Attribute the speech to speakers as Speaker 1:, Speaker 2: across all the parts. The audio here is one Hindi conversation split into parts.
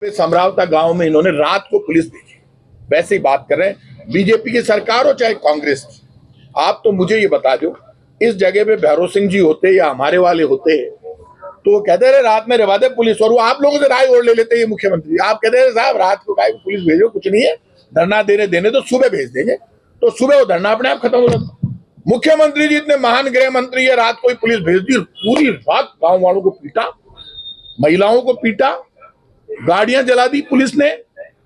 Speaker 1: समरावता गांव में इन्होंने रात को पुलिस भेजी। वैसे ही बात कर रहे हैं, बीजेपी की सरकार हो चाहे कांग्रेस की। आप तो मुझे ये बता दो, इस जगह पे भैरव सिंह जी होते या हमारे वाले होते तो वो कहते रहे रात में रिवा दे पुलिस, और वो आप लोगों से राय और ले लेते हैं मुख्यमंत्री। आप कहते रहे साहब रात को काय पुलिस भेजो, कुछ नहीं है, धरना देने तो सुबह भेज देंगे, तो सुबह वो धरना अपने आप खत्म हो जाता। मुख्यमंत्री जी इतने महान गृह मंत्री है, रात को ही पुलिस भेज दी, पूरी रात गाँव वालों को पीटा, महिलाओं को पीटा, गाड़ियां जला दी पुलिस ने,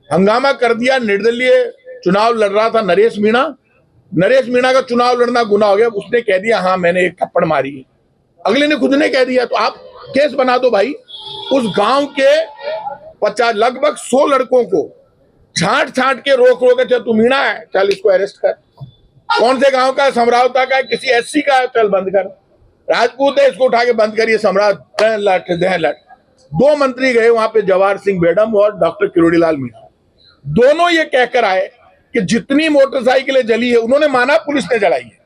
Speaker 1: हंगामा कर दिया। निर्दलीय चुनाव लड़ रहा था नरेश मीणा का चुनाव लड़ना गुनाह हो गया। उसने कह दिया हाँ मैंने एक थप्पड़ मारी है, अगले ने खुद ने कह दिया, तो आप केस बना दो भाई। उस गांव के 50 लगभग 100 लड़कों को छांट के रोक के, तू मीणा है चल इसको अरेस्ट कर, कौन से गांव का, समरावता का, किसी एससी का, चल बंद कर, राजपूत है इसको उठा के बंद करिए, सम्राट लट। 2 मंत्री गए वहां पे, जवाहर सिंह बेडम और डॉक्टर किरोड़ीलाल मीणा, दोनों ये कहकर आए कि जितनी मोटरसाइकिलें जली है, उन्होंने माना पुलिस ने जलाई है,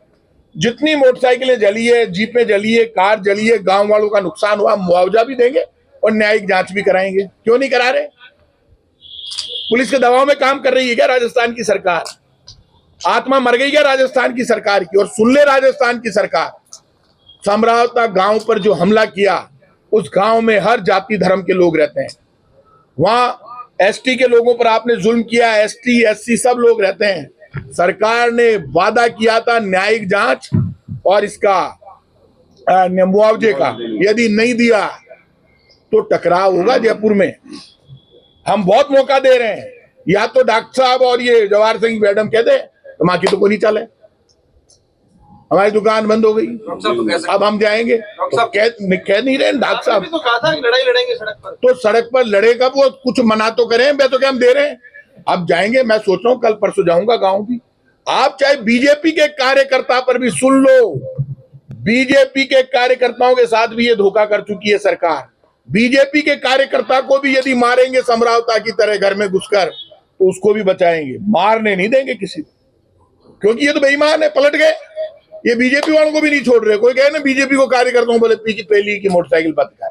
Speaker 1: जितनी मोटरसाइकिलें जली है, जीपें जली है, कार जली है, गांव वालों का नुकसान हुआ, मुआवजा भी देंगे और न्यायिक जांच भी कराएंगे। क्यों नहीं करा रहे? पुलिस के दबाव में काम कर रही है क्या राजस्थान की सरकार? आत्मा मर गई क्या राजस्थान की सरकार की? और सुन ले राजस्थान की सरकार, समरावता गांव पर जो हमला किया, उस गांव में हर जाति धर्म के लोग रहते हैं। वहां एसटी के लोगों पर आपने जुल्म किया, एसटी एससी सब लोग रहते हैं। सरकार ने वादा किया था न्यायिक जांच और इसका मुआवजे का, यदि नहीं दिया तो टकराव होगा जयपुर में। हम बहुत मौका दे रहे हैं, या तो डॉक्टर साहब और ये जवाहर सिंह मैडम कहते तो मां की तो को नहीं चले, हमारी दुकान बंद हो गई, अब हम जाएंगे तो कह नहीं रहे डॉक्टर साहब, तो कहा था लड़ाई लड़ेंगे सड़क पर, तो सड़क पर लड़ेगा वो, कुछ मना तो करें, मैं तो क्या हम दे रहे हैं, अब जाएंगे। मैं सोच रहा हूँ कल परसों जाऊंगा गांव भी। आप चाहे बीजेपी के कार्यकर्ता पर भी सुन लो, बीजेपी के कार्यकर्ताओं के साथ भी ये धोखा कर चुकी है सरकार। बीजेपी के कार्यकर्ता को भी यदि मारेंगे समरावता की तरह घर में घुसकर, तो उसको भी बचाएंगे, मारने नहीं देंगे किसी को, क्योंकि ये तो बेईमान है, पलट गए। ये बीजेपी वालों को भी नहीं छोड़ रहे। कोई कहे ना बीजेपी को कार्यकर्ताओं बोले पहली की मोटरसाइकिल बंद कर,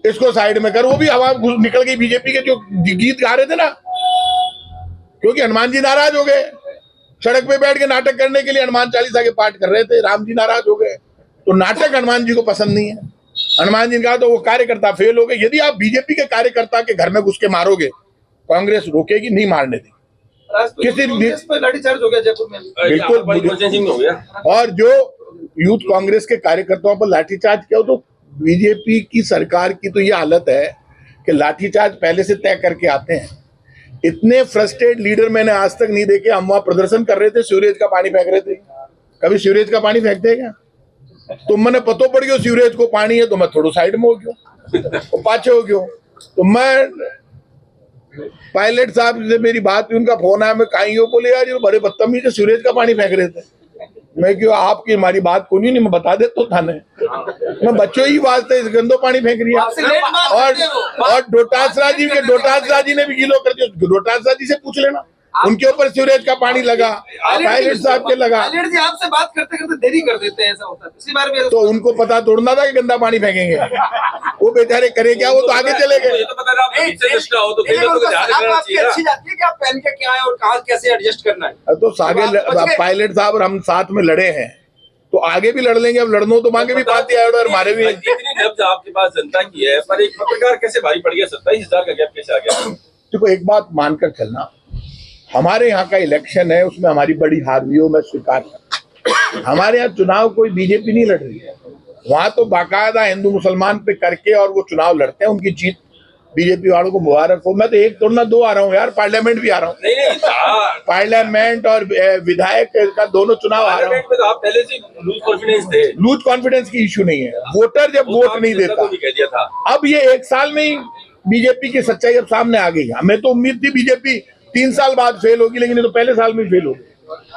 Speaker 1: इसको साइड में कर, वो भी हवा निकल गई बीजेपी के जो गीत गा रहे थे ना, क्योंकि हनुमान जी नाराज हो गए, सड़क पे बैठ के नाटक करने के लिए हनुमान चालीसा के पाठ कर रहे थे, राम जी नाराज हो गए, तो नाटक हनुमान जी को पसंद नहीं है। हनुमान जी ने कहा तो वो कार्यकर्ता फेल हो गए। यदि आप बीजेपी के कार्यकर्ता के घर में घुस के मारोगे, कांग्रेस रोकेगी नहीं, मारने देगी। किसी पर लाठीचार्ज हो गया जयपुर में, बिल्कुल हो गया। और जो यूथ कांग्रेस के कार्यकर्ताओं पर लाठीचार्ज किया, तो बीजेपी की सरकार की तो ये हालत है कि लाठीचार्ज पहले से तय करके आते हैं। इतने फ्रस्ट्रेटेड लीडर मैंने आज तक नहीं देखे। हम वहां प्रदर्शन कर रहे थे, सीवरेज का पानी फेंक रहे थे, कभी सीवरेज का पानी फेंकते हैं क्या? तो मैंने पतो पड़ गया सीवरेज को पानी है, तो मैं थोड़ा साइड में हो गया, पाछे हो गया। तो मैं पायलट साहब से मेरी बात हुई, उनका फोन आया, मैं कहीं हो, बोले यार ये बड़े बदतमीज है, सीवरेज का पानी फेंक रहे थे। मैं क्यों, आपकी हमारी बात को नहीं मैं बता दे तो थाने, मैं बच्चों ही वास्ते इस गंदो पानी फेंक रही है। और डोटासरा जी ने भी गिलो कर दिया, डोटासरा जी से पूछ लेना, उनके ऊपर सीवरेज का पानी लगा, पायलट साहब के लगा।
Speaker 2: पायलट जी आपसे बात करते करते देरी कर देते हैं, ऐसा होता है। पिछली बार भी
Speaker 1: तो उनको पता तोड़ना था कि गंदा पानी फेंकेंगे, वो बेचारे करे क्या, वो तो आगे चले गए।
Speaker 2: अच्छी जाती है कि आप पहन के क्या है और कहाँ कैसे एडजस्ट करना है।
Speaker 1: तो आगे पायलट साहब और हम साथ में लड़े हैं, तो आगे भी लड़ लेंगे। अब लड़नो तो मांगे भी पाती है और हमारे भी।
Speaker 3: इतनी नब्ज आपके पास जनता की है, पर एक पत्रकार कैसे भारी पड़ गया? 27,000 का गैप कैसे आ गया?
Speaker 1: देखो एक बात मानकर चलना, हमारे यहाँ का इलेक्शन है, उसमें हमारी बड़ी हार हुई हो, मैं स्वीकार करता। हमारे यहाँ चुनाव कोई बीजेपी नहीं लड़ रही है, वहां तो बाकायदा हिंदू मुसलमान पे करके और वो चुनाव लड़ते हैं। उनकी जीत बीजेपी वालों को मुबारक हो। मैं तो एक तोड़ना 2 आ रहा हूँ यार, पार्लियामेंट भी आ रहा हूँ, पार्लियामेंट और विधायक का दोनों चुनाव आ रहा हूँ।
Speaker 3: तो आप पहले से लूज कॉन्फिडेंस थे।
Speaker 1: लूज कॉन्फिडेंस की इशू नहीं है, वोटर जब वोट नहीं देता। अब ये 1 साल में ही बीजेपी की सच्चाई अब सामने आ गई। हमें तो उम्मीद थी बीजेपी 3 साल बाद फेल होगी, लेकिन ये तो पहले साल में फेल होगी।